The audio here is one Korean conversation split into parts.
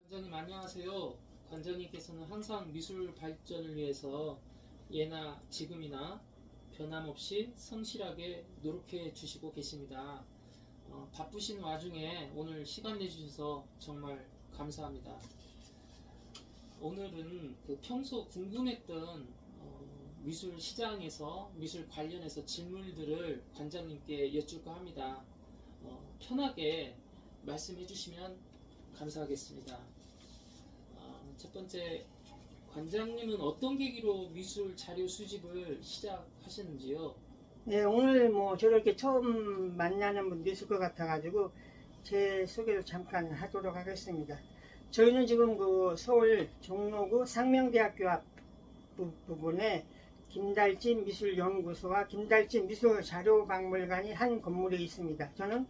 관장님 안녕하세요. 관장님께서는 항상 미술 발전을 위해서 예나 지금이나 변함없이 성실하게 노력해 주시고 계십니다. 바쁘신 와중에 오늘 시간 내주셔서 정말 감사합니다. 오늘은 평소 궁금했던 미술 시장에서 미술 관련해서 질문들을 관장님께 여쭐까 합니다. 편하게 말씀해 주시면 감사하겠습니다. 첫 번째, 관장님은 어떤 계기로 미술 자료 수집을 시작하셨는지요? 네, 오늘 뭐 저렇게 처음 만나는 분도 있을 것 같아가지고 제 소개를 잠깐 하도록 하겠습니다. 저희는 지금 그 서울 종로구 상명대학교 앞 부분에 김달진 미술연구소와 김달진 미술자료박물관이 한 건물에 있습니다. 저는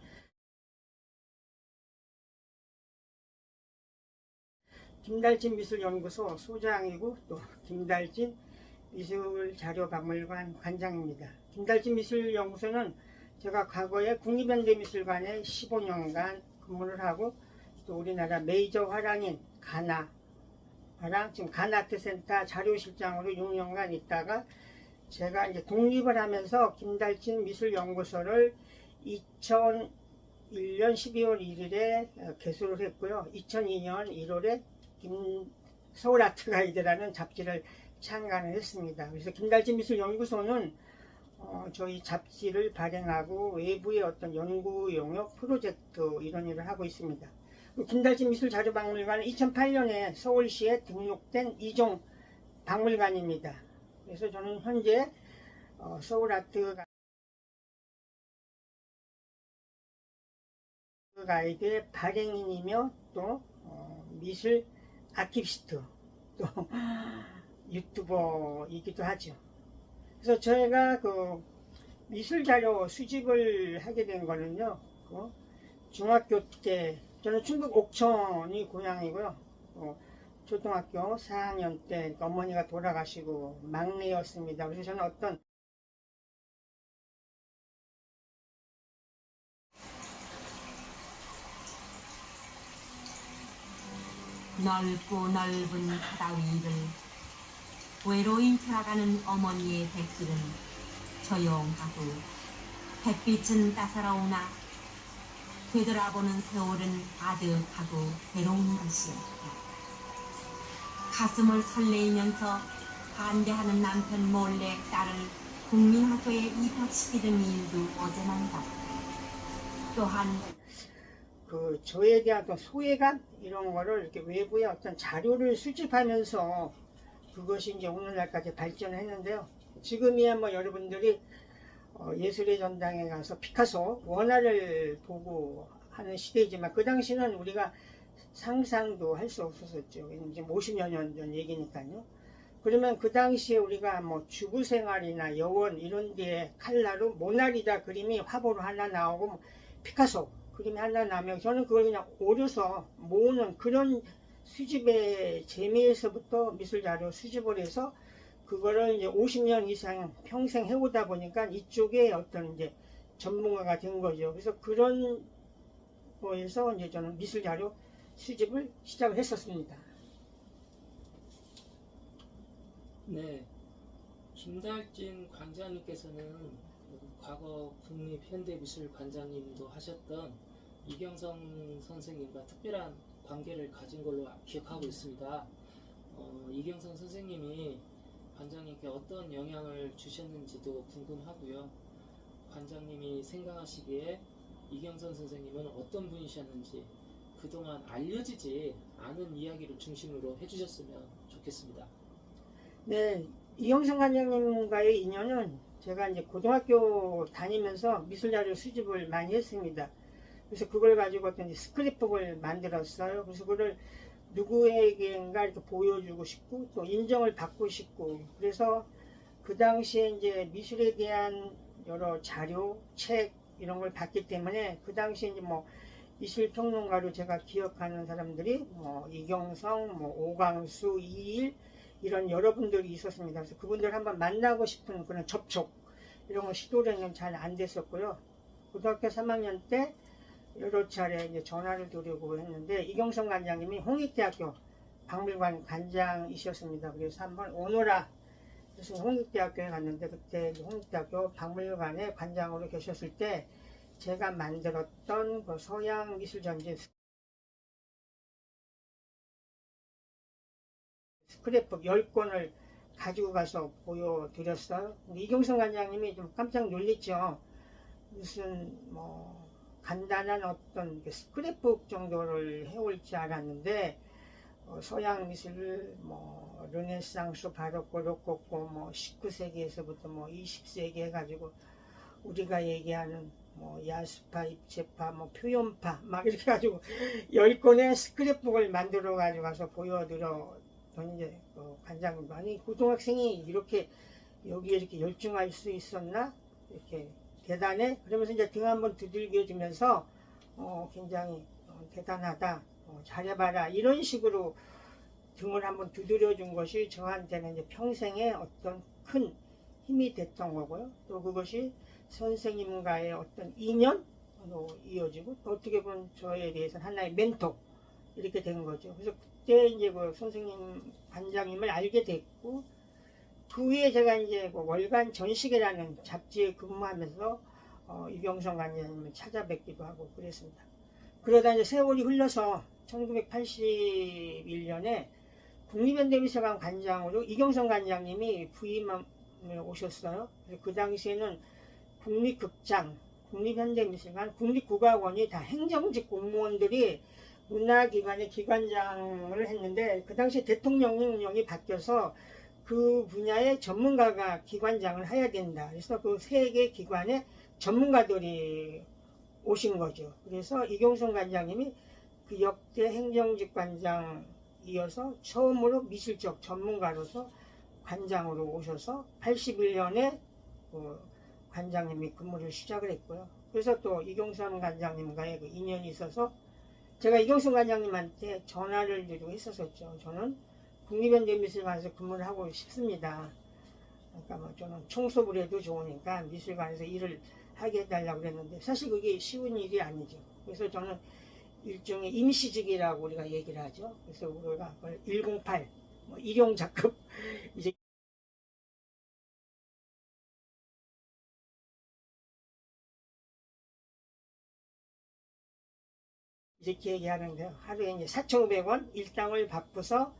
김달진 미술연구소 소장이고 또 김달진 미술자료박물관 관장입니다. 김달진 미술연구소는 제가 과거에 국립현대미술관에 15년간 근무를 하고 또 우리나라 메이저 화랑인 가나화랑 지금 가나아트센터 자료실장으로 6년간 있다가 제가 이제 독립을 하면서 김달진 미술연구소를 2001년 12월 1일에 개소를 했고요. 2002년 1월에 서울아트가이드라는 잡지를 창간을 했습니다. 그래서 김달진 미술연구소는 저희 잡지를 발행하고 외부의 어떤 연구 용역 프로젝트 이런 일을 하고 있습니다. 김달진 미술자료박물관은 2008년에 서울시에 등록된 2종 박물관입니다. 그래서 저는 현재 서울아트가이드의 발행인이며 또 미술 아키비스트 또 유튜버이기도 하죠. 그래서 저희가 그 미술 자료 수집을 하게 된 거는요, 중학교 때 저는 충북 옥천이 고향이고요. 초등학교 4학년 때 어머니가 돌아가시고 막내였습니다. 그래서 저는 어떤 넓고 넓은 바다 위를 외로이 살아가는 어머니의 백길은 조용하고 햇빛은 따사로우나 되돌아보는 세월은 아득하고 괴로운 것이었다. 가슴을 설레이면서 반대하는 남편 몰래 딸을 국민학교에 입학시키는 일도 어제만 봤다. 또한 저에 대한 어떤 소외감 이런 거를 이렇게 외부의 어떤 자료를 수집하면서 그것이 이제 오늘날까지 발전했는데요. 지금이야 뭐 여러분들이 예술의 전당에 가서 피카소 원화를 보고 하는 시대이지만 그 당시는 우리가 상상도 할 수 없었었죠. 이제 50여 년 전 얘기니까요. 그러면 그 당시에 우리가 뭐 주부 생활이나 여원 이런 데에 칼라로 모나리자 그림이 화보로 하나 나오고 뭐 피카소 그림이 하나 나오면 저는 그걸 그냥 오려서 모으는 그런 수집의 재미에서부터 미술 자료 수집을 해서 그거를 이제 50년 이상 평생 해오다 보니까 이쪽에 어떤 이제 전문가가 된 거죠. 그래서 그런 거에서 이제 저는 미술 자료 수집을 시작을 했었습니다. 네, 김달진 관장님께서는 과거 국립현대미술관장님도 하셨던 이경성 선생님과 특별한 관계를 가진 걸로 기억하고 있습니다. 이경성 선생님이 관장님께 어떤 영향을 주셨는지도 궁금하고요. 관장님이 생각하시기에 이경선 선생님은 어떤 분이셨는지 그동안 알려지지 않은 이야기를 중심으로 해주셨으면 좋겠습니다. 네, 이경성 관장님과의 인연은 제가 이제 고등학교 다니면서 미술자료 수집을 많이 했습니다. 그래서 그걸 가지고 어떤 스크랩북을 만들었어요. 그래서 그걸 누구에게인가 이렇게 보여주고 싶고 또 인정을 받고 싶고 그래서 그 당시에 이제 미술에 대한 여러 자료, 책 이런 걸 봤기 때문에 그 당시에 이제 뭐 미술평론가로 제가 기억하는 사람들이 뭐 이경성, 뭐 오광수, 이일 이런 여러분들이 있었습니다. 그래서 그분들 한번 만나고 싶은 그런 접촉 이런 거 시도를 잘 안 됐었고요. 고등학교 3학년 때 여러 차례 이제 전화를 드리고 했는데 이경성 관장님이 홍익대학교 박물관 관장이셨습니다. 그래서 한번 오너라 그래서 홍익대학교에 갔는데 그때 홍익대학교 박물관의 관장으로 계셨을 때 제가 만들었던 그 서양 미술 전집 스크랩북 10권을 가지고 가서 보여드렸어요. 근데 이경성 관장님이 좀 깜짝 놀랐죠. 무슨 뭐 간단한 어떤 스크랩북 정도를 해올 줄 알았는데 서양 미술을 뭐 르네상스, 바로코, 로코코 뭐 19세기에서부터 뭐 20세기 해가지고 우리가 얘기하는 뭐 야수파, 입체파, 뭐 표현파 막 이렇게 가지고 10권의 스크랩북을 만들어 가지고 가서 보여드렸더니 이제 관장님도 아니 고등학생이 이렇게 여기에 이렇게 열중할 수 있었나 이렇게 대단해 그러면서 이제 등 한번 두들겨 주면서 굉장히 대단하다 잘해봐라 이런 식으로 등을 한번 두드려 준 것이 저한테는 이제 평생의 어떤 큰 힘이 됐던 거고요. 또 그것이 선생님과의 어떤 인연으로 이어지고 또 어떻게 보면 저에 대해서는 하나의 멘토 이렇게 된 거죠. 그래서 그때 이제 그 선생님 관장님을 알게 됐고 그 후에 제가 이제 그 월간 전시계라는 잡지에 근무하면서 이경성 관장님을 찾아뵙기도 하고 그랬습니다. 그러다 이제 세월이 흘러서 1981년에 국립현대미술관 관장으로 이경성 관장님이 부임을 오셨어요. 그 당시에는 국립극장, 국립현대미술관, 국립국악원이 다 행정직 공무원들이 문화기관의 기관장을 했는데 그 당시 대통령령이 바뀌어서 그 분야의 전문가가 기관장을 해야 된다. 그래서 그 세 개 기관의 전문가들이 오신 거죠. 그래서 이경성 관장님이 그 역대 행정직 관장 이어서 처음으로 미술적 전문가로서 관장으로 오셔서 81년에 관장님이 근무를 시작을 했고요. 그래서 또 이경성 관장님과의 그 인연이 있어서 제가 이경성 관장님한테 전화를 드리고 했었었죠. 저는 국립현대미술관에서 근무를 하고 싶습니다. 그러니까 뭐 저는 청소를 해도 좋으니까 미술관에서 일을 하게 해달라고 그랬는데 사실 그게 쉬운 일이 아니죠. 그래서 저는 일종의 임시직이라고 우리가 얘기를 하죠. 그래서 우리가 108 뭐 일용작급 이제 이렇게 얘기하는데요. 하루에 이제 4,500원 일당을 받고서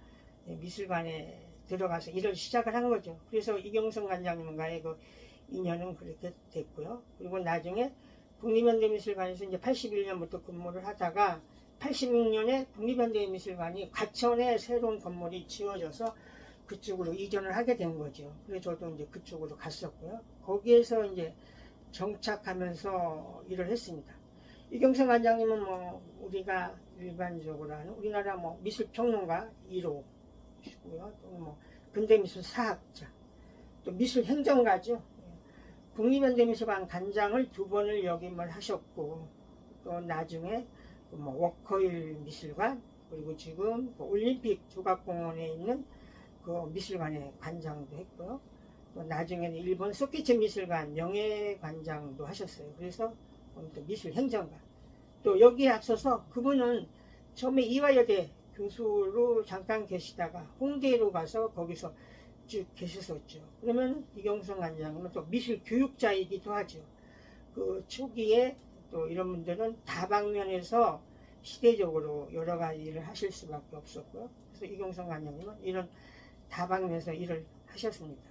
미술관에 들어가서 일을 시작을 한 거죠. 그래서 이경성 관장님과의 그 인연은 그렇게 됐고요. 그리고 나중에 국립현대미술관에서 이제 81년부터 근무를 하다가 86년에 국립현대미술관이 과천에 새로운 건물이 지어져서 그쪽으로 이전을 하게 된 거죠. 그래서 저도 이제 그쪽으로 갔었고요. 거기에서 이제 정착하면서 일을 했습니다. 이경성 관장님은 뭐 우리가 일반적으로 하는 우리나라 뭐 미술평론가 1호시고요. 또 뭐 근대미술 사학자, 또 미술행정가죠. 국립현대미술관 관장을 2번을 역임을 하셨고 또 나중에 뭐 워커힐 미술관 그리고 지금 그 올림픽 조각공원에 있는 그 미술관의 관장도 했고요. 또 나중에는 일본 소키치 미술관 명예관장도 하셨어요. 그래서 또 미술행정가. 또 여기에 앞서서 그분은 처음에 이화여대 교수로 잠깐 계시다가 홍대로 가서 거기서 쭉 계셨었죠. 그러면 이경성 관장님은 또 미술교육자이기도 하죠. 그 초기에 또 이런 분들은 다방면에서 시대적으로 여러 가지 일을 하실 수밖에 없었고요. 그래서 이경성 관장님은 이런 다방면에서 일을 하셨습니다.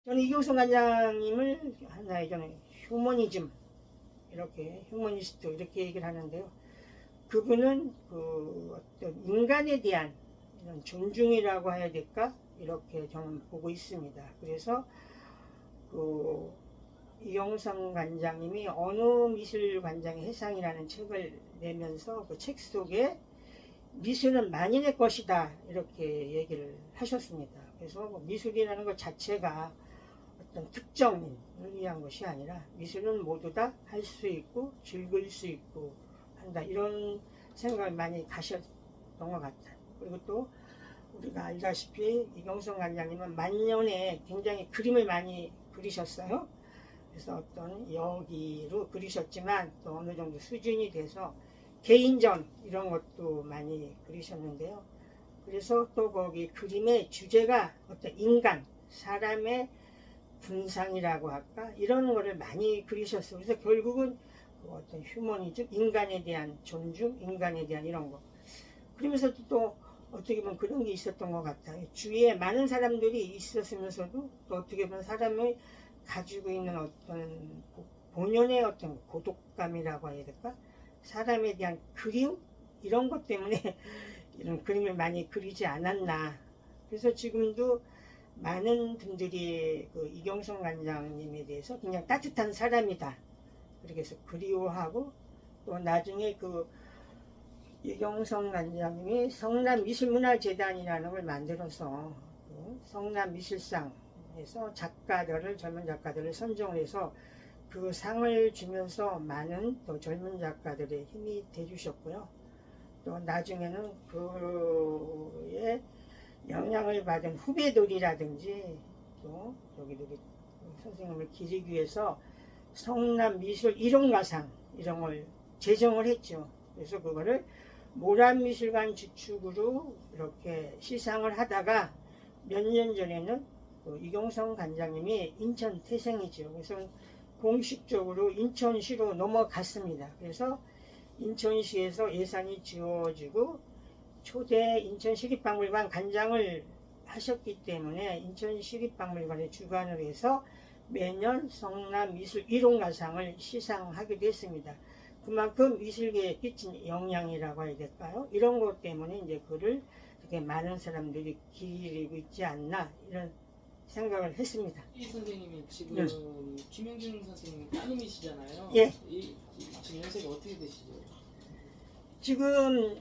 저는 이경성 관장님을 하나의 저는 휴머니즘 이렇게 휴머니스트 이렇게 얘기를 하는데요. 그분은 그 어떤 인간에 대한 이런 존중이라고 해야 될까 이렇게 저는 보고 있습니다. 그래서 그 이경성 관장님이 어느 미술 관장의 해상이라는 책을 내면서 그 책 속에 미술은 만인의 것이다 이렇게 얘기를 하셨습니다. 그래서 뭐 미술이라는 것 자체가 어떤 특정인을 위한 것이 아니라 미술은 모두 다 할 수 있고 즐길 수 있고 한다 이런 생각을 많이 가셨던 것 같아요. 그리고 또 우리가 알다시피 이경성 관장님은 만년에 굉장히 그림을 많이 그리셨어요. 그래서 어떤 여기로 그리셨지만 또 어느 정도 수준이 돼서 개인전 이런 것도 많이 그리셨는데요. 그래서 또 거기 그림의 주제가 어떤 인간, 사람의 분상이라고 할까? 이런 거를 많이 그리셨어요. 그래서 결국은 어떤 휴머니즘, 인간에 대한 존중, 인간에 대한 이런 거. 그러면서도 또 어떻게 보면 그런 게 있었던 것 같아요. 주위에 많은 사람들이 있었으면서도 또 어떻게 보면 사람이 가지고 있는 어떤 본연의 어떤 고독감이라고 해야 될까? 사람에 대한 그리움? 이런 것 때문에 이런 그림을 많이 그리지 않았나. 그래서 지금도 많은 분들이 그 이경성 관장님에 대해서 그냥 따뜻한 사람이다. 그렇게 해서 그리워하고 또 나중에 그 이경성 관장님이 성남미술문화재단이라는 걸 만들어서 그 성남미술상에서 작가들을 젊은 작가들을 선정해서 그 상을 주면서 많은 또 젊은 작가들의 힘이 돼주셨고요. 또 나중에는 그의 영향을 받은 후배들이라든지 또 여기들이 선생님을 기리기 위해서 성남미술 일원가상 이런 걸 제정을 했죠. 그래서 그거를 모란미술관 주축으로 이렇게 시상을 하다가 몇 년 전에는 그 이경성 관장님이 인천 태생이죠. 그래서 공식적으로 인천시로 넘어갔습니다. 그래서 인천시에서 예산이 지워지고 초대 인천시립박물관 관장을 하셨기 때문에 인천시립박물관의 주관을 해서 매년 성남미술 일원가상을 시상하게 됐습니다. 그만큼 미술계에 끼친 영향이라고 해야 될까요? 이런 것 때문에 이제 그를 이렇게 많은 사람들이 기리고 있지 않나 이런 생각을 했습니다. 이 선생님이 지금 네. 김영준 선생님 따님이시잖아요. 예. 지금 연세가 어떻게 되시죠? 지금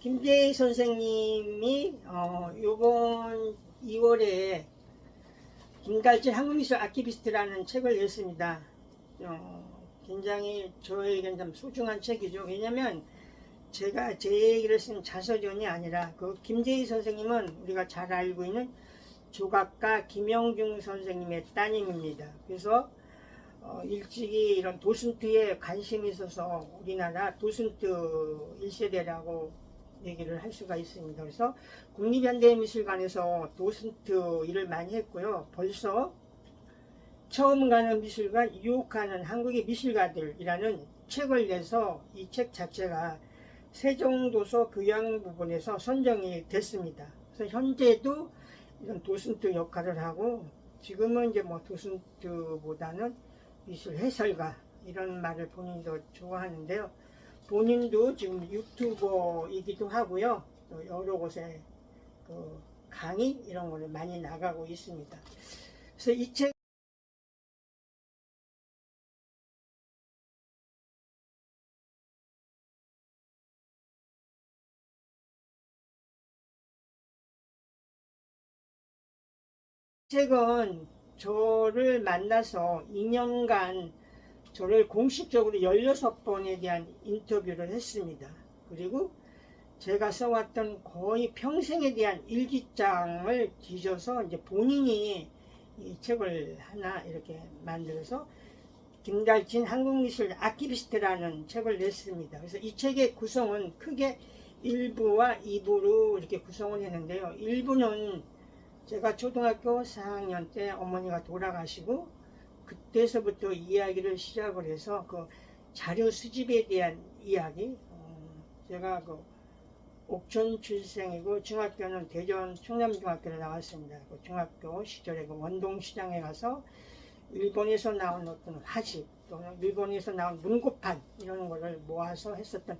김재희 선생님이 요번 2월에 김달진 한국미술 아키비스트라는 책을 냈습니다. 굉장히 저에겐 좀 소중한 책이죠. 왜냐면 제가 제 얘기를 쓴 자서전이 아니라 그 김재희 선생님은 우리가 잘 알고 있는 조각가 김영중 선생님의 따님입니다. 그래서 일찍이 이런 도슨트에 관심이 있어서 우리나라 도슨트 1세대라고 얘기를 할 수가 있습니다. 그래서 국립현대미술관에서 도슨트 일을 많이 했고요. 벌써 처음 가는 미술관, 유혹하는 한국의 미술가들이라는 책을 내서 이 책 자체가 세종도서 교양 부분에서 선정이 됐습니다. 그래서 현재도 이런 도슨트 역할을 하고 지금은 이제 뭐 도슨트보다는 미술 해설가 이런 말을 본인도 좋아하는데요. 본인도 지금 유튜버이기도 하고요. 또 여러 곳에 그 강의 이런 거를 많이 나가고 있습니다. 그래서 이 책 책은 저를 만나서 2년간 저를 공식적으로 16번에 대한 인터뷰를 했습니다. 그리고 제가 써왔던 거의 평생에 대한 일기장을 뒤져서 이제 본인이 이 책을 하나 이렇게 만들어서 김달진 한국미술 아키비스트라는 책을 냈습니다. 그래서 이 책의 구성은 크게 1부와 2부로 이렇게 구성을 했는데요. 1부는 제가 초등학교 4학년 때 어머니가 돌아가시고 그때서부터 이야기를 시작을 해서 그 자료 수집에 대한 이야기. 제가 그 옥천 출생이고 중학교는 대전 충남중학교를 나왔습니다. 그 중학교 시절에 그 원동시장에 가서 일본에서 나온 어떤 화집 또는 일본에서 나온 문고판 이런 거를 모아서 했었던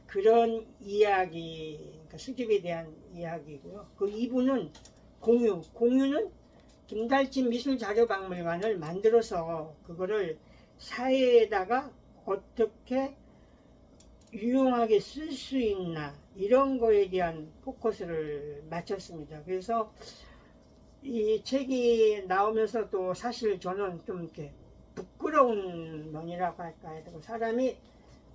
그런 이야기, 그러니까 수집에 대한 이야기고요. 그 2부는 공유는 김달진 미술자료박물관을 만들어서 그거를 사회에다가 어떻게 유용하게 쓸 수 있나 이런 거에 대한 포커스를 맞췄습니다. 그래서 이 책이 나오면서 또 사실 저는 좀 이렇게 부끄러운 면이라고 할까요? 사람이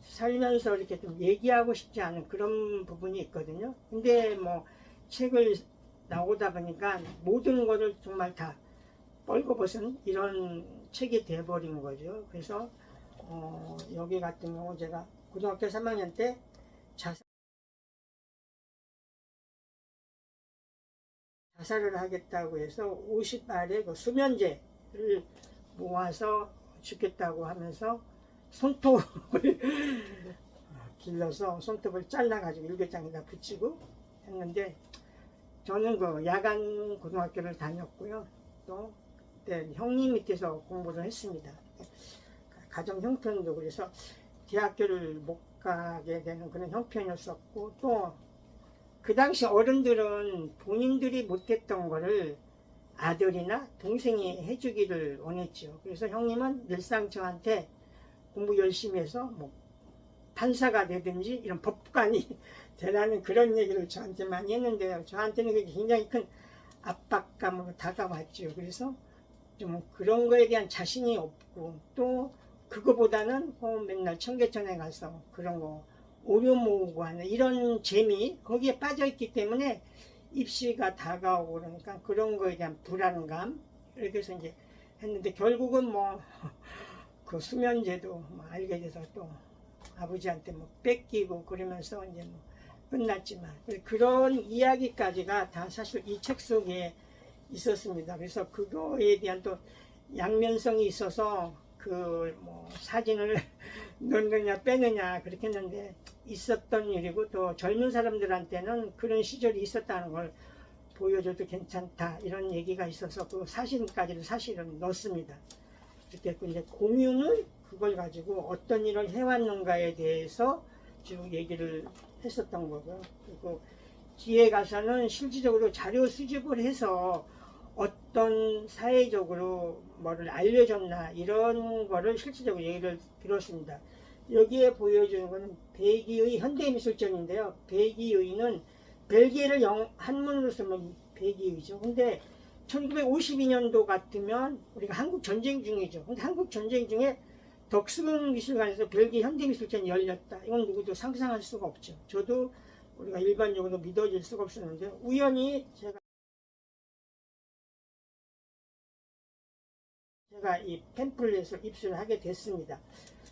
살면서 이렇게 좀 얘기하고 싶지 않은 그런 부분이 있거든요. 근데 뭐 책을 나오다 보니까 모든 거를 정말 다 뻘거벗은 이런 책이 돼버린 거죠. 그래서 여기 같은 경우 제가 고등학교 3학년 때 자살을 하겠다고 해서 50알의 그 수면제를 모아서 죽겠다고 하면서 손톱을 길러서 손톱을 잘라가지고 일기장에다 붙이고 했는데, 저는 그 야간 고등학교를 다녔고요. 또 그때 형님 밑에서 공부를 했습니다. 가정 형편도 그래서 대학교를 못 가게 되는 그런 형편이었었고, 또 그 당시 어른들은 본인들이 못했던 거를 아들이나 동생이 해주기를 원했죠. 그래서 형님은 늘상 저한테 공부 열심히 해서 뭐 판사가 되든지 이런 법관이 되라는 그런 얘기를 저한테 많이 했는데요. 저한테는 그게 굉장히 큰 압박감으로 다가왔죠. 그래서 좀 그런 거에 대한 자신이 없고, 또 그거보다는 맨날 청계천에 가서 그런 거 오류 모으고 하는 이런 재미, 거기에 빠져있기 때문에 입시가 다가오고 그러니까 그런 거에 대한 불안감, 이렇게 해서 이제 했는데, 결국은 뭐 그 수면제도 뭐 알게 돼서 또 아버지한테 뭐 뺏기고 그러면서 이제 뭐 끝났지만, 그런 이야기까지가 다 사실 이 책 속에 있었습니다. 그래서 그거에 대한 또 양면성이 있어서 그 뭐 사진을 넣느냐 빼느냐 그렇게 했는데, 있었던 일이고 또 젊은 사람들한테는 그런 시절이 있었다는 걸 보여줘도 괜찮다 이런 얘기가 있어서 그 사진까지도 사실은 넣습니다. 그렇게 이제 공유는 그걸 가지고 어떤 일을 해왔는가에 대해서 쭉 얘기를 했었던 거고요. 그리고 뒤에 가서는 실질적으로 자료 수집을 해서 어떤 사회적으로 뭐를 알려줬나 이런 거를 실질적으로 얘기를 들었습니다. 여기에 보여주는 것은 백이의 현대미술전인데요. 백이의는 벨기에를 한문으로 쓰면 백이의죠. 근데 1952년도 같으면 우리가 한국 전쟁 중이죠. 근데 한국 전쟁 중에 덕수궁 미술관에서 벨기에 현대미술전이 열렸다. 이건 누구도 상상할 수가 없죠. 저도 우리가 일반적으로 믿어질 수가 없었는데, 우연히 제가 이 팸플렛을 입수를 하게 됐습니다.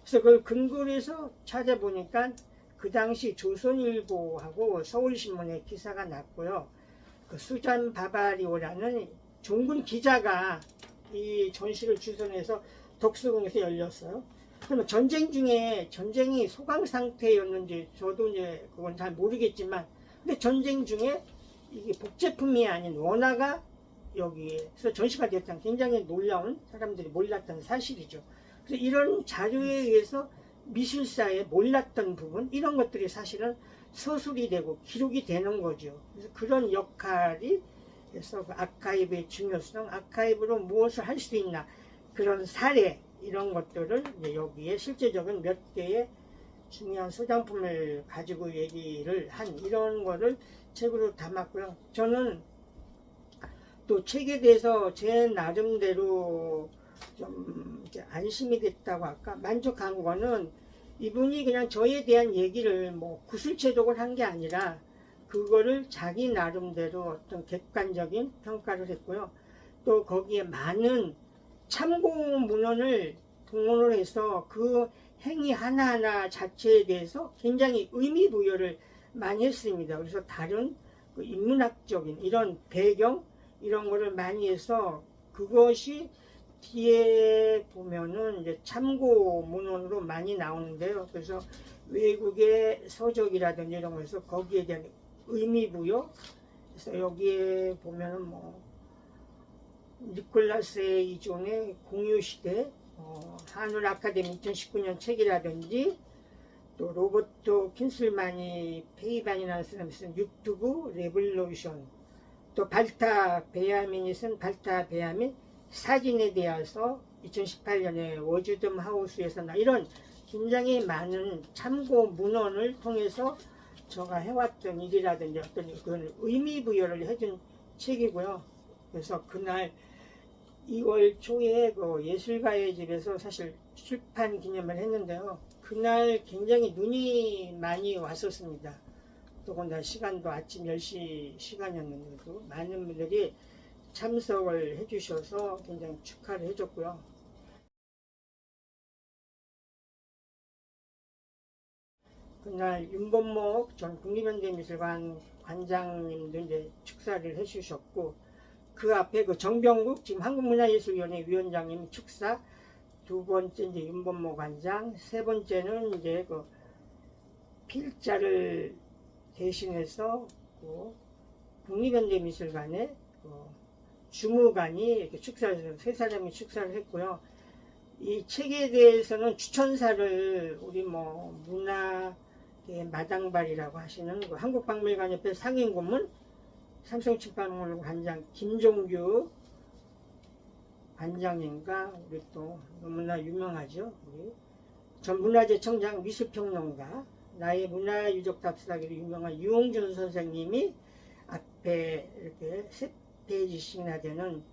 그래서 그걸 근거로 해서 찾아보니까 그 당시 조선일보하고 서울신문에 기사가 났고요. 그 수잔 바바리오라는 종군 기자가 이 전시를 주선해서 덕수궁에서 열렸어요. 그러면 전쟁 중에 전쟁이 소강 상태였는지 저도 이제 그건 잘 모르겠지만, 근데 전쟁 중에 이게 복제품이 아닌 원화가 여기에서 전시가 됐다는 굉장히 놀라운, 사람들이 몰랐던 사실이죠. 그래서 이런 자료에 의해서 미술사에 몰랐던 부분, 이런 것들이 사실은 서술이 되고 기록이 되는 거죠. 그래서 그런 역할이, 그래서 그 아카이브의 중요성, 아카이브로 무엇을 할 수 있나, 그런 사례, 이런 것들을 이제 여기에 실제적인 몇 개의 중요한 소장품을 가지고 얘기를 한 이런 거를 책으로 담았고요. 저는 또 책에 대해서 제 나름대로 좀 안심이 됐다고 할까, 만족한 거는 이분이 그냥 저에 대한 얘기를 뭐 구술체독을 한 게 아니라 그거를 자기 나름대로 어떤 객관적인 평가를 했고요. 또 거기에 많은 참고 문헌을 동원을 해서 그 행위 하나하나 자체에 대해서 굉장히 의미 부여를 많이 했습니다. 그래서 다른 그 인문학적인 이런 배경, 이런 거를 많이 해서 그것이 뒤에 보면은 이제 참고 문헌으로 많이 나오는데요. 그래서 외국의 서적이라든지 이런 거에서 거기에 대한 의미 부여, 그래서 여기에 보면은 뭐 니콜라스 이존의 공유시대, 한울 아카데미 2019년 책이라든지, 또 로버토 킨슬만이 페이반이라는 사람이 쓴 유튜브 레볼루션, 또 발타 베야민이 쓴 발타 베야민 사진에 대해서 2018년에 워즈덤 하우스에서 이런 굉장히 많은 참고 문헌을 통해서 제가 해왔던 일이라든지 어떤 그런 의미 부여를 해준 책이고요. 그래서 그날 2월 초에 그 예술가의 집에서 사실 출판 기념을 했는데요. 그날 굉장히 눈이 많이 왔었습니다. 더군다나 시간도 아침 10시 시간이었는데도 많은 분들이 참석을 해주셔서 굉장히 축하를 해줬고요. 그날 윤범목 전 국립현대미술관 관장님도 이제 축사를 해주셨고, 그 앞에 그 정병국 지금 한국문화예술위원회 위원장님 축사, 두 번째 이제 윤범목 관장, 세 번째는 이제 그 필자를 대신해서 그 국립현대미술관의 그 주무관이 이렇게 축사를, 세 사람이 축사를 했고요. 이 책에 대해서는 추천사를 우리 뭐 문화의 마당발이라고 하시는 그 한국박물관협회 상임고문 삼성출판물 관장 김종규 관장님과 우리 또 너무나 유명하죠. 우리 전 문화재청장 미술평론가, 나의 문화유적답사기로 유명한 유홍준 선생님이 앞에 이렇게 세 페이지씩이나 되는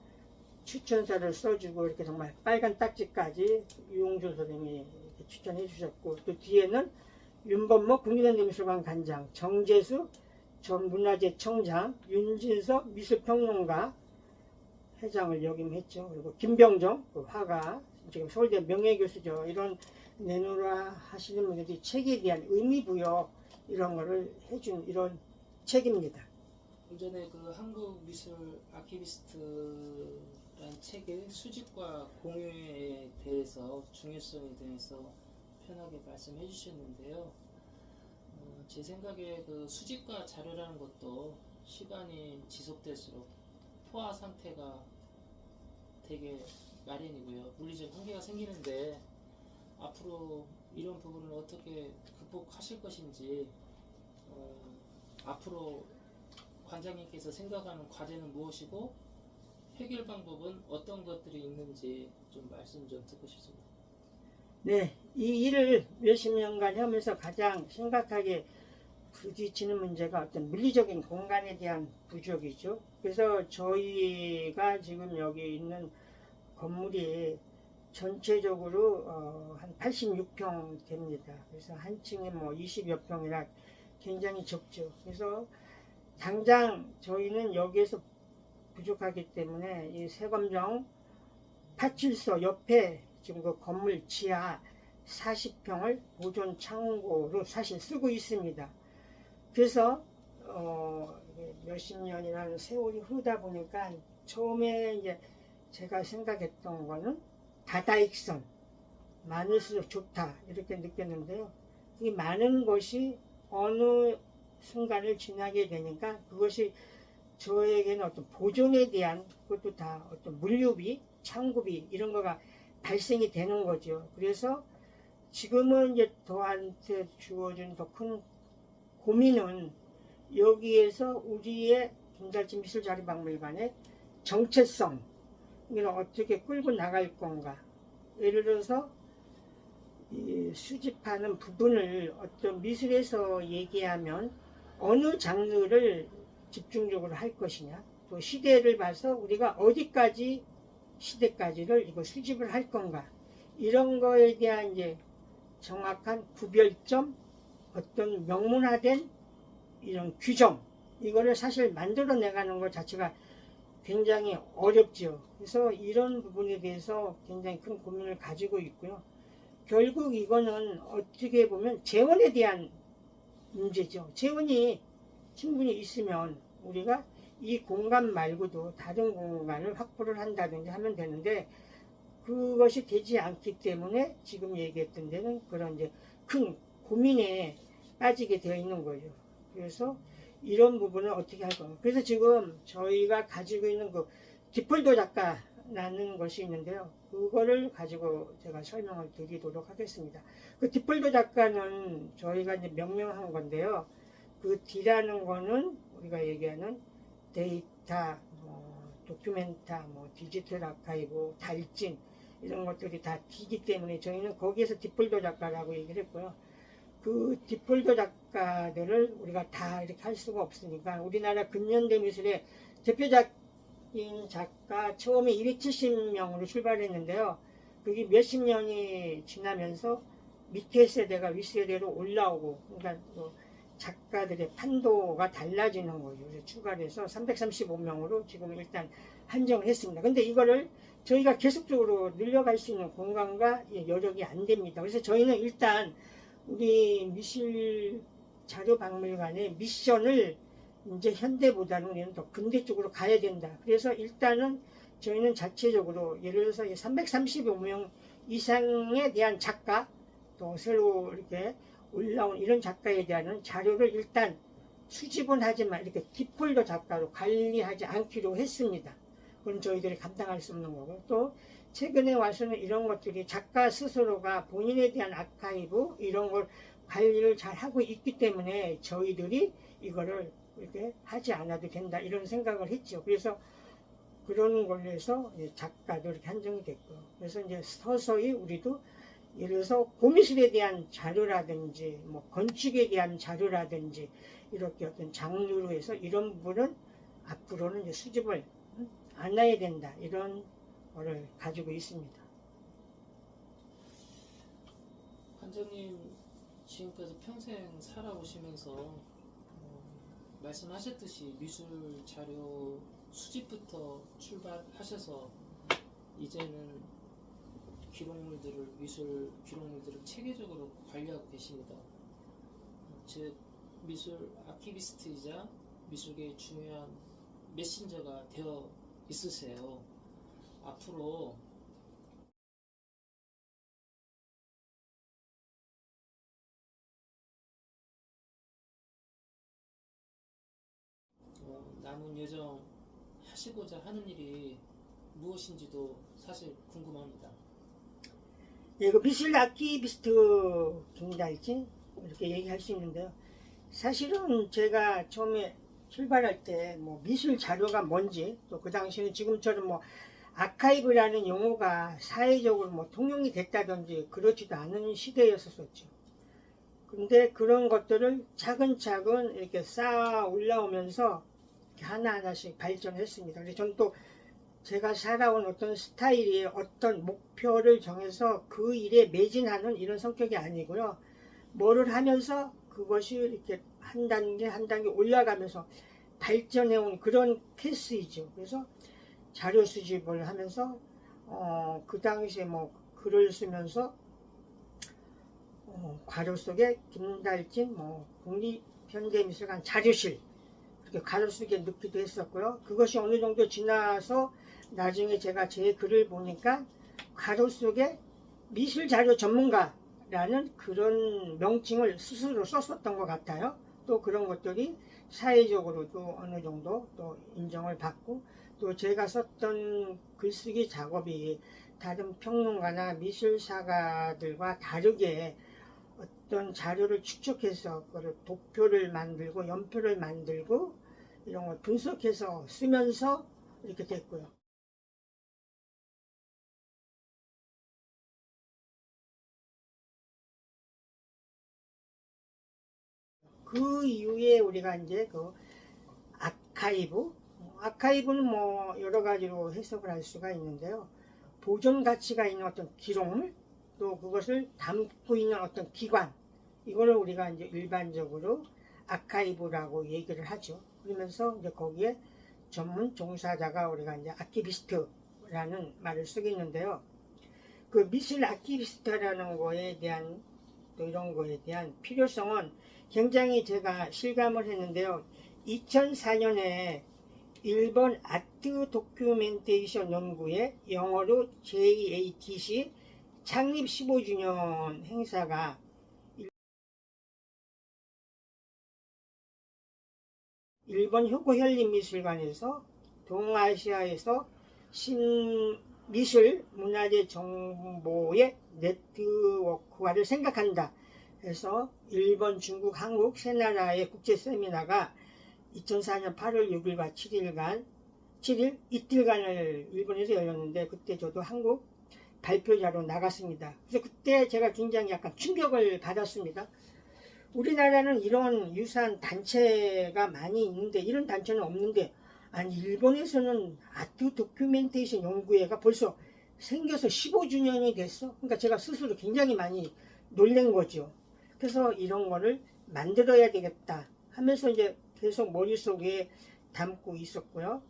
추천사를 써주고, 이렇게 정말 빨간 딱지까지 유홍준 선생님이 이렇게 추천해 주셨고, 또 뒤에는 윤범목 국립현대미술관 관장, 정재수 전 문화재청장, 윤진석 미술평론가 회장을 역임했죠. 그리고 김병정 그 화가, 지금 서울대 명예교수죠. 이런 내노라 하시는 분들이 책에 대한 의미부여 이런 거를 해준 이런 책입니다. 좀 전에 그 한국 미술 아키비스트라는 책의 수집과 공유에 대해서 중요성에 대해서 편하게 말씀해 주셨는데요. 제 생각에 그 수집과 자료라는 것도 시간이 지속될수록 포화 상태가 되게 마련이고요. 물리적 한계가 생기는데 앞으로 이런 부분을 어떻게 극복하실 것인지, 앞으로 관장님께서 생각하는 과제는 무엇이고 해결 방법은 어떤 것들이 있는지 좀 말씀 좀 듣고 싶습니다. 네, 이 일을 몇십 년간 하면서 가장 심각하게 부딪히는 문제가 어떤 물리적인 공간에 대한 부족이죠. 그래서 저희가 지금 여기 있는 건물이 전체적으로 한 86평 됩니다. 그래서 한 층에 뭐 20여 평이라 굉장히 적죠. 그래서 당장 저희는 여기에서 부족하기 때문에 이 세검정 파출소 옆에 지금 그 건물 지하 40평을 보존 창고로 사실 쓰고 있습니다. 그래서 몇십 년이라는 세월이 흐르다 보니까 처음에 이제 제가 생각했던 거는 다다익선, 많을수록 좋다 이렇게 느꼈는데요. 이 많은 것이 어느 순간을 지나게 되니까 그것이 저에게는 어떤 보존에 대한, 그것도 다 어떤 물류비, 창구비 이런 거가 발생이 되는 거죠. 그래서 지금은 이제 저한테 주어진 더 큰 고민은 여기에서 우리의 김달진 미술자료박물관의 정체성, 이걸 어떻게 끌고 나갈 건가. 예를 들어서 이 수집하는 부분을 어떤 미술에서 얘기하면 어느 장르를 집중적으로 할 것이냐, 또 시대를 봐서 우리가 어디까지 시대까지를 이거 수집을 할 건가, 이런 거에 대한 이제 정확한 구별점, 어떤 명문화된 이런 규정, 이거를 사실 만들어내가는 것 자체가 굉장히 어렵죠. 그래서 이런 부분에 대해서 굉장히 큰 고민을 가지고 있고요. 결국 이거는 어떻게 보면 재원에 대한 문제죠. 재원이 충분히 있으면 우리가 이 공간 말고도 다른 공간을 확보를 한다든지 하면 되는데, 그것이 되지 않기 때문에 지금 얘기했던 데는 그런 이제 큰 고민에 빠지게 되어 있는 거죠. 그래서 이런 부분을 어떻게 할 건가. 그래서 지금 저희가 가지고 있는 그 디폴더 작가라는 것이 있는데요. 그거를 가지고 제가 설명을 드리도록 하겠습니다. 그 디폴더 작가는 저희가 이제 명명한 건데요. 그 D라는 거는 우리가 얘기하는 데이터, 도큐멘타, 디지털 아카이브, 달진 이런 것들이 다 D이기 때문에 저희는 거기에서 디폴더 작가라고 얘기를 했고요. 그 디폴더 작가들을 우리가 다 이렇게 할 수가 없으니까 우리나라 근현대 미술의 대표작인 작가 처음에 270명으로 출발했는데요. 그게 몇십 년이 지나면서 밑에 세대가 윗세대로 올라오고, 그러니까 작가들의 판도가 달라지는 거죠. 그래서 추가를 해서 335명으로 지금 일단 한정을 했습니다. 근데 이거를 저희가 계속적으로 늘려갈 수 있는 공간과 여력이 안 됩니다. 그래서 저희는 일단 우리 미술 자료박물관의 미션을 이제 현대보다는 우리는 더 근대 쪽으로 가야 된다. 그래서 일단은 저희는 자체적으로 예를 들어서 335명 이상에 대한 작가, 또 새로 이렇게 올라온 이런 작가에 대한 자료를 일단 수집은 하지만 이렇게 디폴더 작가로 관리하지 않기로 했습니다. 그건 저희들이 감당할 수 없는 거고, 또 최근에 와서는 이런 것들이 작가 스스로가 본인에 대한 아카이브 이런 걸 관리를 잘 하고 있기 때문에 저희들이 이거를 이렇게 하지 않아도 된다 이런 생각을 했죠. 그래서 그런 걸로 해서 작가도 이렇게 한정이 됐고, 그래서 이제 서서히 우리도 예를 들어서 고미술에 대한 자료라든지 뭐 건축에 대한 자료라든지 이렇게 어떤 장르로 해서 이런 부분은 앞으로는 이제 수집을 안 해야 된다 이런 거를 가지고 있습니다. 관장님 지금까지 평생 살아오시면서 말씀하셨듯이 미술 자료 수집부터 출발하셔서 이제는 미술 기록물들을 체계적으로 관리하고 계십니다. 즉 미술 아키비스트이자 미술계의 중요한 메신저가 되어 있으세요. 앞으로 남은 여정 하시고자 하는 일이 무엇인지도 사실 궁금합니다. 예, 그 미술 아키비스트 김달진 이렇게 얘기할 수 있는데요. 사실은 제가 처음에 출발할 때 뭐 미술 자료가 뭔지, 또 그 당시에는 지금처럼 뭐 아카이브라는 용어가 사회적으로 뭐 통용이 됐다든지 그렇지도 않은 시대였었죠. 근데 그런 것들을 차근차근 이렇게 쌓아 올라오면서 하나하나씩 발전했습니다. 그래서 저는 또 제가 살아온 어떤 스타일이 어떤 목표를 정해서 그 일에 매진하는 이런 성격이 아니고요. 뭐를 하면서 그것이 이렇게 한 단계 한 단계 올라가면서 발전해온 그런 케이스이죠. 그래서 자료 수집을 하면서 그 당시에 뭐 글을 쓰면서 괄호 속에 김달진 뭐 국립현대미술관 자료실 이렇게 괄호 속에 넣기도 했었고요. 그것이 어느 정도 지나서 나중에 제가 제 글을 보니까 괄호 속에 미술자료 전문가라는 그런 명칭을 스스로 썼었던 것 같아요. 또 그런 것들이 사회적으로도 어느 정도 또 인정을 받고, 또 제가 썼던 글쓰기 작업이 다른 평론가나 미술사가들과 다르게 어떤 자료를 축적해서 그걸 도표를 만들고 연표를 만들고 이런 걸 분석해서 쓰면서 이렇게 됐고요. 그 이후에 우리가 이제 그 아카이브는 뭐 여러 가지로 해석을 할 수가 있는데요. 보존 가치가 있는 어떤 기록물, 또 그것을 담고 있는 어떤 기관, 이거를 우리가 이제 일반적으로 아카이브라고 얘기를 하죠. 그러면서 이제 거기에 전문 종사자가 우리가 이제 아키비스트라는 말을 쓰겠는데요. 그 미술 아키비스트라는 거에 대한 또 이런 거에 대한 필요성은 굉장히 제가 실감을 했는데요. 2004년에 일본 아트 도큐멘테이션 연구회 영어로 JATC 창립 15주년 행사가 일본 효고 현립미술관에서 동아시아에서 신미술 문화재 정보의 네트워크화를 생각한다 해서 일본, 중국, 한국 세 나라의 국제 세미나가 2004년 8월 6일과 7일 이틀간을 일본에서 열렸는데, 그때 저도 한국 발표자로 나갔습니다. 그래서 그때 제가 굉장히 약간 충격을 받았습니다. 우리나라는 이런 유사한 단체가 많이 있는데, 이런 단체는 없는데, 아니 일본에서는 아트 도큐멘테이션 연구회가 벌써 생겨서 15주년이 됐어. 그러니까 제가 스스로 굉장히 많이 놀란 거죠. 그래서 이런 거를 만들어야 되겠다 하면서 이제 계속 머릿속에 담고 있었고요.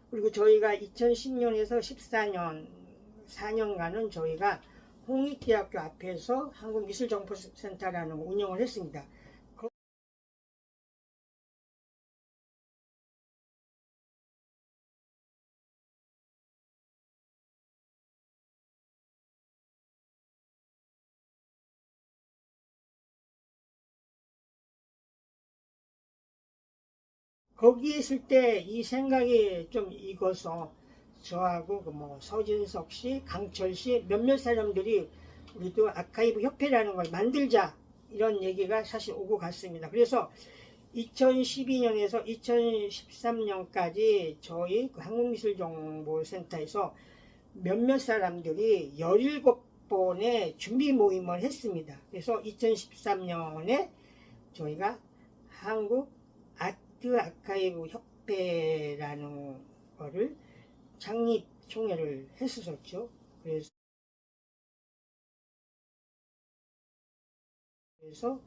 그리고 저희가 2010년에서 14년 4년간은 저희가 홍익대학교 앞에서 한국미술정보센터라는 걸 운영을 했습니다. 거기 있을 때 이 생각이 좀 익어서 저하고 뭐 서진석 씨, 강철 씨 몇몇 사람들이 우리도 아카이브 협회라는 걸 만들자 이런 얘기가 사실 오고 갔습니다. 그래서 2012년에서 2013년까지 저희 그 한국미술정보센터에서 몇몇 사람들이 17번의 준비 모임을 했습니다. 그래서 2013년에 저희가 한국 아트 아카이브 협회라는 거를 창립 총회를 했었죠. 그래서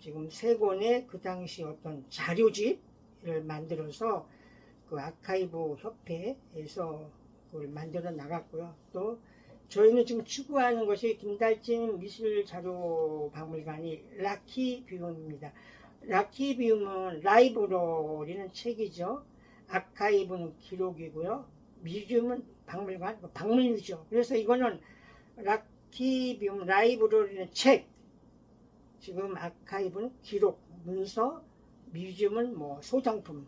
지금 세 권의 그 당시 어떤 자료집을 만들어서 그 아카이브 협회에서 그걸 만들어 나갔고요. 또 저희는 지금 추구하는 것이 김달진 미술자료박물관이 라키비움입니다. 라키비움은 라이브러리는 책이죠. 아카이브는 기록이고요. 뮤지엄은 박물관, 박물유죠. 그래서 이거는 라키비움 라이브러리는 책, 지금 아카이브는 기록, 문서, 뮤지엄은 뭐 소장품,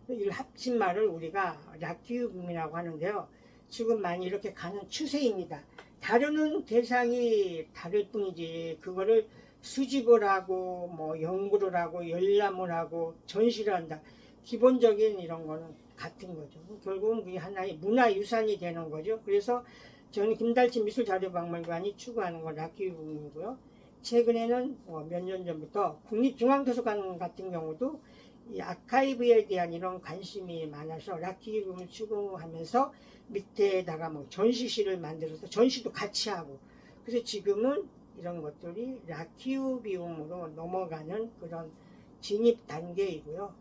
이를 합친 말을 우리가 라키비움이라고 하는데요. 지금 많이 이렇게 가는 추세입니다. 다루는 대상이 다를 뿐이지 그거를 수집을 하고 뭐 연구를 하고 열람을 하고 전시를 한다. 기본적인 이런 거는 같은 거죠. 결국은 그게 하나의 문화유산이 되는 거죠. 그래서 저는 김달진 미술자료박물관이 추구하는 건 라키비움이고요. 최근에는 몇 년 전부터 국립중앙도서관 같은 경우도 이 아카이브에 대한 이런 관심이 많아서 라키비움을 추구하면서 밑에다가 뭐 전시실을 만들어서 전시도 같이 하고, 그래서 지금은 이런 것들이 라키비움으로 넘어가는 그런 진입 단계이고요.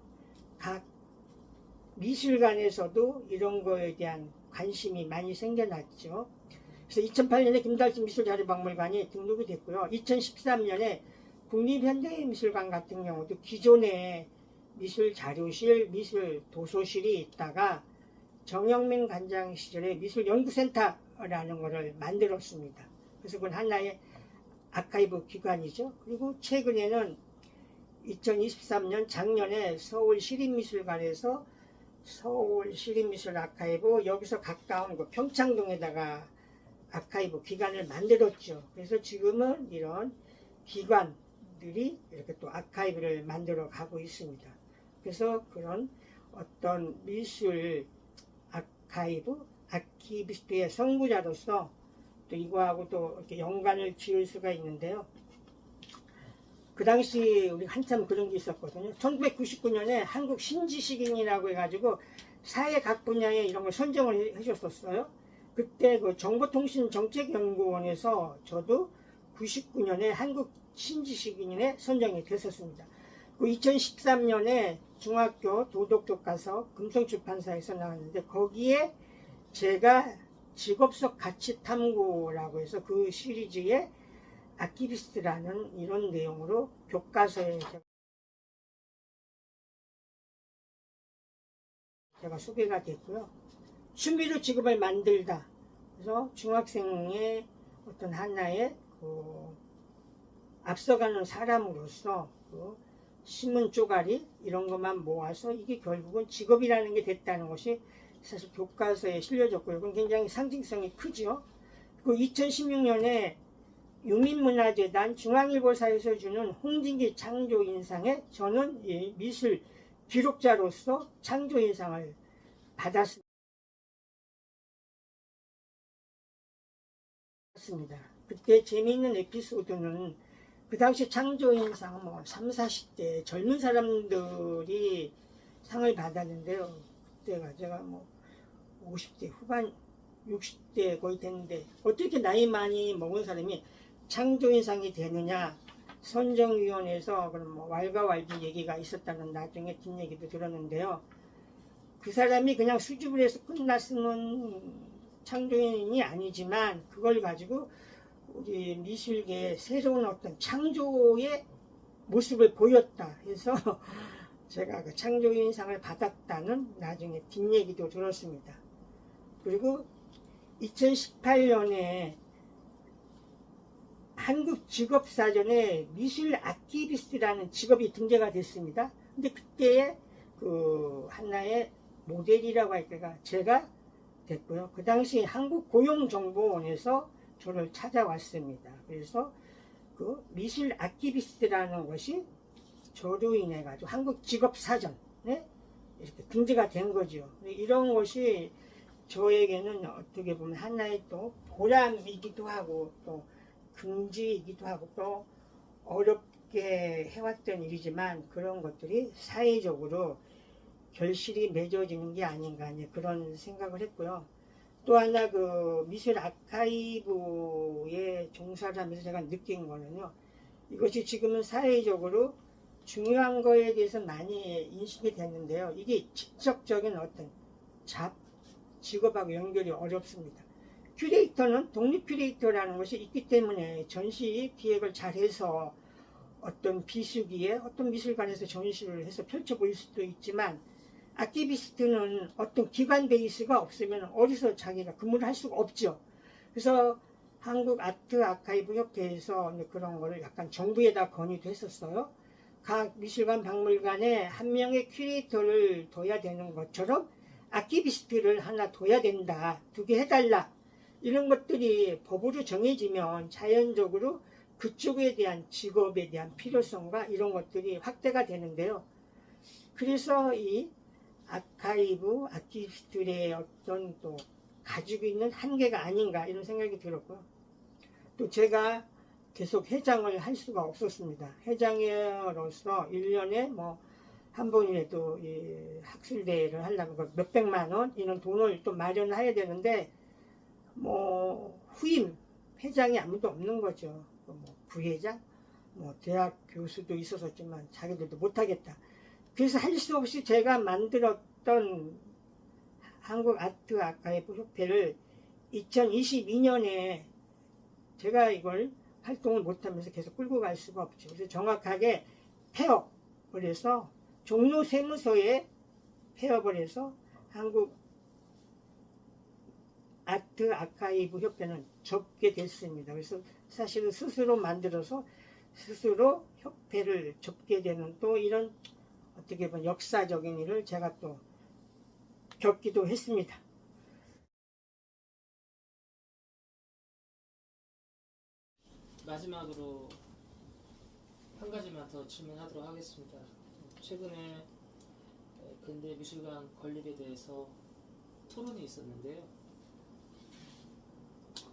각 미술관에서도 이런 거에 대한 관심이 많이 생겨났죠. 그래서 2008년에 김달진 미술자료박물관이 등록이 됐고요. 2013년에 국립현대미술관 같은 경우도 기존에 미술자료실, 미술도서실이 있다가 정영민 관장 시절에 미술연구센터라는 것을 만들었습니다. 그래서 그건 하나의 아카이브 기관이죠. 그리고 최근에는 2023년 작년에 서울시립미술관에서 서울시립미술 아카이브, 여기서 가까운 그 평창동에다가 아카이브 기관을 만들었죠. 그래서 지금은 이런 기관들이 이렇게 또 아카이브를 만들어 가고 있습니다. 그래서 그런 어떤 미술 아카이브, 아키비스트의 선구자로서 또 이거하고 또 이렇게 연관을 지을 수가 있는데요. 그 당시 우리 한참 그런 게 있었거든요. 1999년에 한국 신지식인이라고 해가지고 사회 각 분야에 이런 걸 선정을 해줬었어요. 그때 그 정보통신정책연구원에서 저도 99년에 한국 신지식인에 선정이 됐었습니다. 그 2013년에 중학교 도덕교과서 금성출판사에서 나왔는데 거기에 제가 직업적 가치 탐구라고 해서 그 시리즈에 아키비스트라는 이런 내용으로 교과서에 제가 소개가 됐고요. 취미로 직업을 만들다. 그래서 중학생의 어떤 하나의 앞서가는 사람으로서 신문 쪼가리 이런 것만 모아서 이게 결국은 직업이라는 게 됐다는 것이 사실 교과서에 실려졌고요. 그건 굉장히 상징성이 크죠. 그 2016년에 유민문화재단 중앙일보사에서 주는 홍진기 창조인상에 저는 미술 기록자로서 창조인상을 받았습니다. 그때 재미있는 에피소드는 그 당시 창조인상 뭐 30, 40대 젊은 사람들이 상을 받았는데요. 그때가 제가 뭐 50대 후반 60대 거의 됐는데 어떻게 나이 많이 먹은 사람이 창조인상이 되느냐. 선정위원회에서 그런 뭐 왈가왈부 얘기가 있었다는 나중에 뒷얘기도 들었는데요. 그 사람이 그냥 수집을 해서 끝났으면 창조인이 아니지만 그걸 가지고 우리 미술계의 새로운 어떤 창조의 모습을 보였다 해서 제가 그 창조인상을 받았다는 나중에 뒷얘기도 들었습니다. 그리고 2018년에 한국 직업사전에 미술 아티비스트라는 직업이 등재가 됐습니다. 근데 그때의 그 하나의 모델이라고 할까가 제가 됐고요. 그 당시 한국고용정보원에서 저를 찾아왔습니다. 그래서 그 미술 아티비스트라는 것이 저로 인해 가지고 한국 직업사전에 이렇게 등재가 된 거죠. 이런 것이 저에게는 어떻게 보면 하나의 또 보람이기도 하고 또 긍지이기도 하고 또 어렵게 해왔던 일이지만 그런 것들이 사회적으로 결실이 맺어지는 게 아닌가 그런 생각을 했고요. 또 하나 그 미술 아카이브에 종사를 하면서 제가 느낀 거는요. 이것이 지금은 사회적으로 중요한 거에 대해서 많이 인식이 됐는데요. 이게 직접적인 어떤 직업하고 연결이 어렵습니다. 큐레이터는 독립 큐레이터라는 것이 있기 때문에 전시 기획을 잘해서 어떤 비수기에 어떤 미술관에서 전시를 해서 펼쳐 보일 수도 있지만 아티비스트는 어떤 기관 베이스가 없으면 어디서 자기가 근무를 할 수가 없죠. 그래서 한국 아트 아카이브 협회에서 그런 거를 약간 정부에다 건의도 했었어요. 각 미술관 박물관에 한 명의 큐레이터를 둬야 되는 것처럼 아티비스트를 하나 둬야 된다. 두게 해달라. 이런 것들이 법으로 정해지면 자연적으로 그쪽에 대한 직업에 대한 필요성과 이런 것들이 확대가 되는데요. 그래서 이 아카이브 아티비스트의 어떤 또 가지고 있는 한계가 아닌가 이런 생각이 들었고요. 또 제가 계속 회장을 할 수가 없었습니다. 회장으로서 1년에 뭐 한 번이라도 이 학술대회를 하려면 몇백만 원 이런 돈을 또 마련해야 되는데 뭐 후임 회장이 아무도 없는 거죠. 뭐 부회장, 뭐 대학 교수도 있었지만 자기들도 못하겠다. 그래서 할 수 없이 제가 만들었던 한국 아트 아카이브 협회를 2022년에 제가 이걸 활동을 못하면서 계속 끌고 갈 수가 없죠. 그래서 정확하게 폐업을 해서 종로 세무서에 폐업을 해서 한국 아트 아카이브 협회는 접게 됐습니다. 그래서 사실은 스스로 만들어서 스스로 협회를 접게 되는 또 이런 어떻게 보면 역사적인 일을 제가 또 겪기도 했습니다. 마지막으로 한 가지만 더 질문하도록 하겠습니다. 최근에 근대 미술관 건립에 대해서 토론이 있었는데요.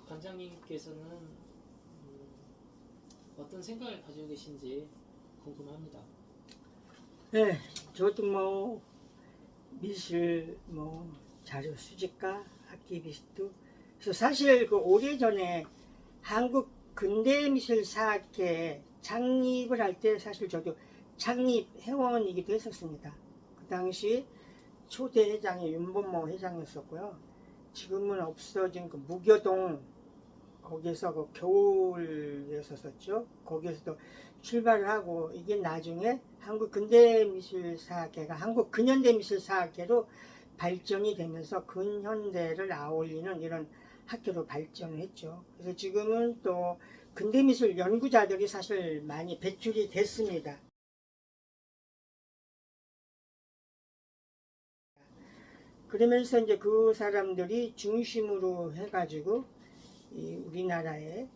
관장님께서는 어떤 생각을 가지고 계신지 궁금합니다. 네, 저도 뭐 미술 자료 수집가, 아티비스트. 그래서 사실 그 오래전에 한국 근대미술사학회 창립을 할 때 사실 저도 창립 회원이기도 했었습니다. 그 당시 초대 회장이 윤범모 회장이었었고요. 지금은 없어진 그 무교동 거기서 그 겨울이었었죠. 거기에서도 출발을 하고 이게 나중에 한국 근대미술사학회가 한국 근현대미술사학회로 발전이 되면서 근현대를 아울리는 이런 학교로 발전을 했죠. 그래서 지금은 또 근대미술 연구자들이 사실 많이 배출이 됐습니다. 그러면서 이제 그 사람들이 중심으로 해가지고 우리나라의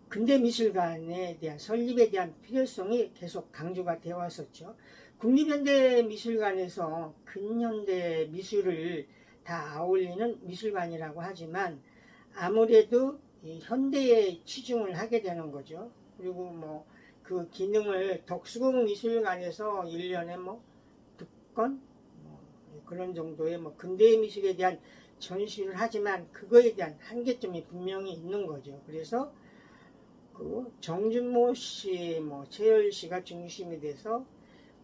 근대미술관에 대한 설립에 대한 필요성이 계속 강조가 되어 왔었죠. 국립현대미술관에서 근현대 미술을 다 아울리는 미술관이라고 하지만 아무래도 이 현대에 치중을 하게 되는 거죠. 그리고 뭐 그 기능을 덕수궁미술관에서 1년에 뭐 2건 그런 정도의 뭐 근대 미술에 대한 전시를 하지만 그거에 대한 한계점이 분명히 있는 거죠. 그래서 그 정준모 씨, 최열 씨가 중심이 돼서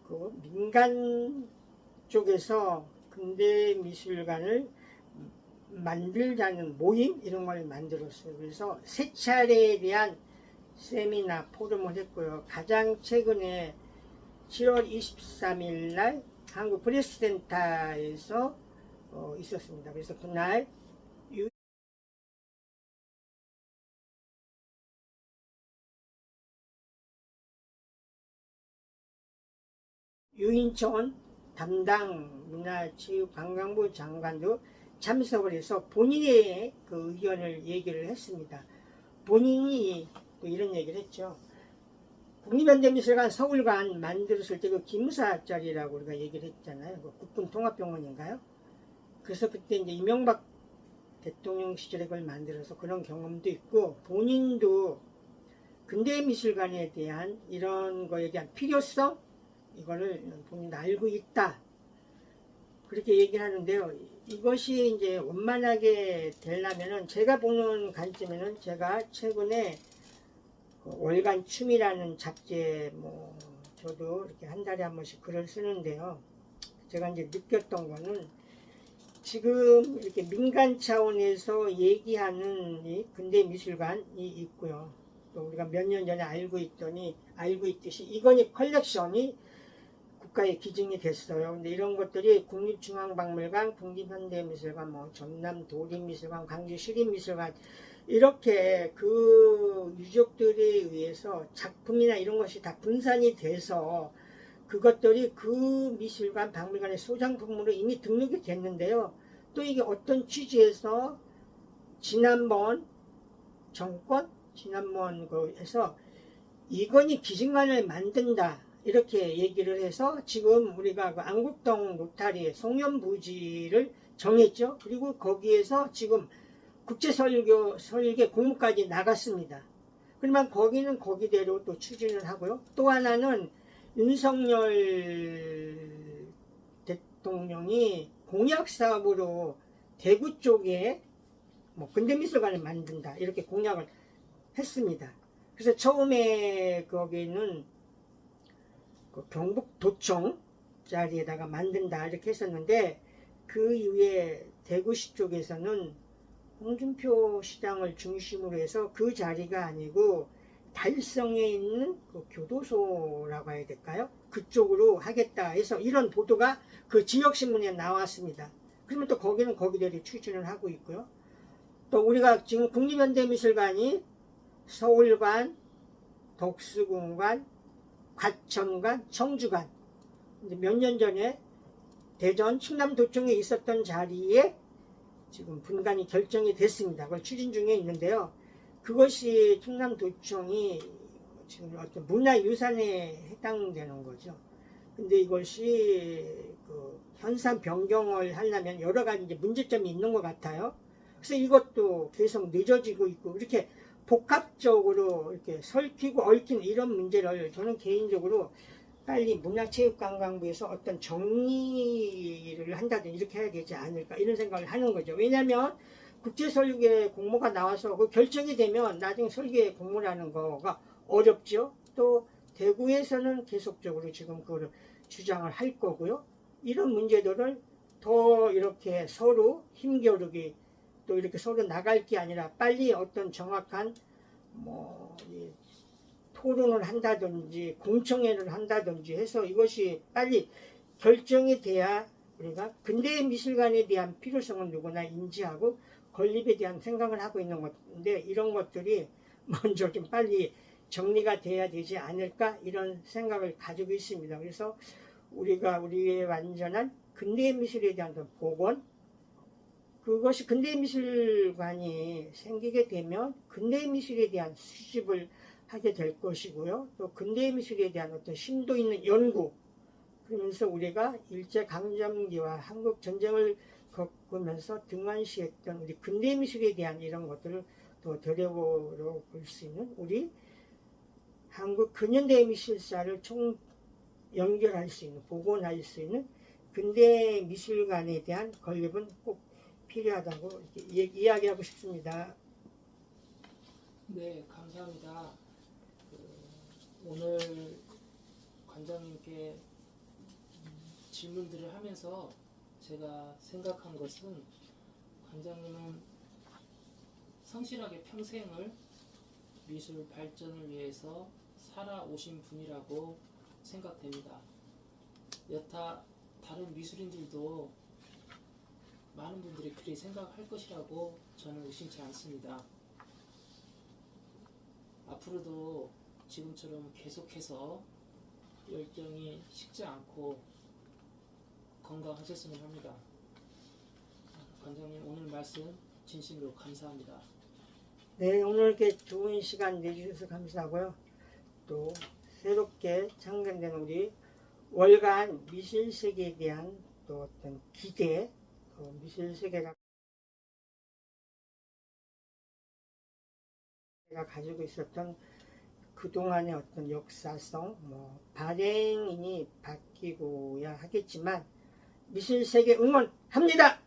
그 민간 쪽에서 근대 미술관을 만들자는 모임 이런 걸 만들었어요. 그래서 세 차례에 대한 세미나 포럼을 했고요. 가장 최근에 7월 23일 날 한국 프레스센터에서 있었습니다. 그래서 그날 유인천 담당 문화체육관광부 장관도 참석을 해서 본인의 그 의견을 얘기를 했습니다. 본인이 또 이런 얘기를 했죠. 국립현대미술관 서울관 만들었을 때 그 기무사 자리라고 우리가 얘기를 했잖아요. 그 국군통합병원인가요? 그래서 그때 이제 이명박 대통령 시절에 그걸 만들어서 그런 경험도 있고, 본인도 근대미술관에 대한 이런 거에 대한 필요성, 이거를 본인도 알고 있다. 그렇게 얘기를 하는데요. 이것이 이제 원만하게 되려면은, 제가 보는 관점에는, 제가 최근에 월간 춤이라는 잡지에 저도 이렇게 한 달에 한 번씩 글을 쓰는데요. 제가 이제 느꼈던 거는, 지금 이렇게 민간 차원에서 얘기하는 이 근대 미술관이 있고요. 또 우리가 몇 년 전에 알고 있듯이 이건희 컬렉션이 국가의 기증이 됐어요. 근데 이런 것들이 국립중앙박물관, 국립현대미술관, 전남도립미술관, 광주시립미술관 이렇게 그 유족들에 의해서 작품이나 이런 것이 다 분산이 돼서 그것들이 그 미술관, 박물관의 소장품으로 이미 등록이 됐는데요. 또 이게 어떤 취지에서 지난번 정권, 지난번에서 이건희 기증관을 만든다 이렇게 얘기를 해서 지금 우리가 그 안국동 노타리에 송년부지를 정했죠. 그리고 거기에서 지금 국제설계 공모까지 나갔습니다. 그러면 거기는 거기대로 또 추진을 하고요. 또 하나는 윤석열 대통령이 공약사업으로 대구 쪽에 근대미술관을 만든다 이렇게 공약을 했습니다. 그래서 처음에 거기는 그 경북도청 자리에다가 만든다 이렇게 했었는데, 그 이후에 대구시 쪽에서는 홍준표 시장을 중심으로 해서 그 자리가 아니고 달성에 있는 그 교도소라고 해야 될까요? 그쪽으로 하겠다 해서 이런 보도가 그 지역신문에 나왔습니다. 그러면 또 거기는 거기대로 추진을 하고 있고요. 또 우리가 지금 국립현대미술관이 서울관, 덕수궁관, 과천관, 청주관, 몇 년 전에 대전 충남도청에 있었던 자리에 지금 분관이 결정이 됐습니다. 그걸 추진 중에 있는데요. 그것이 충남도청이 지금 어떤 문화유산에 해당되는 거죠. 근데 이것이 그 현상 변경을 하려면 여러 가지 이제 문제점이 있는 것 같아요. 그래서 이것도 계속 늦어지고 있고, 이렇게 복합적으로 이렇게 설키고 얽힌 이런 문제를 저는 개인적으로 빨리 문화체육관광부에서 어떤 정리를 한다든지 이렇게 해야 되지 않을까 이런 생각을 하는 거죠. 왜냐하면 국제설계 공모가 나와서 그 결정이 되면 나중에 설계 공모라는 거가 어렵죠. 또 대구에서는 계속적으로 지금 그거를 주장을 할 거고요. 이런 문제들을 더 이렇게 서로 힘겨루기, 또 이렇게 서로 나갈 게 아니라 빨리 어떤 정확한 토론을 한다든지 공청회를 한다든지 해서 이것이 빨리 결정이 돼야 우리가 근대 미술관에 대한 필요성을 누구나 인지하고 건립에 대한 생각을 하고 있는 건데, 이런 것들이 먼저 좀 빨리 정리가 돼야 되지 않을까 이런 생각을 가지고 있습니다. 그래서 우리가 우리의 완전한 근대 미술에 대한 복원, 그것이 근대미술관이 생기게 되면 근대미술에 대한 수집을 하게 될 것이고요. 또 근대미술에 대한 어떤 심도 있는 연구, 그러면서 우리가 일제강점기와 한국전쟁을 겪으면서 등한시했던 우리 근대미술에 대한 이런 것들을 또 되려볼 수 있는 우리 한국 근현대미술사를 총 연결할 수 있는, 복원할 수 있는 근대미술관에 대한 건립은 꼭 필요하다고 이야기하고 싶습니다. 네, 감사합니다. 오늘 관장님께 질문들을 하면서 제가 생각한 것은 관장님은 성실하게 평생을 미술 발전을 위해서 살아오신 분이라고 생각됩니다. 여타 다른 미술인들도 많은 분들이 그리 생각할 것이라고 저는 의심치 않습니다. 앞으로도 지금처럼 계속해서 열정이 식지 않고 건강하셨으면 합니다. 관장님 오늘 말씀 진심으로 감사합니다. 네, 오늘 이렇게 좋은 시간 내주셔서 감사하고요. 또 새롭게 창간된 우리 월간 미술세계에 대한 또 어떤 기대, 미술세계가 가지고 있었던 그동안의 어떤 역사성, 발행인이 바뀌고야 하겠지만 미술세계 응원합니다.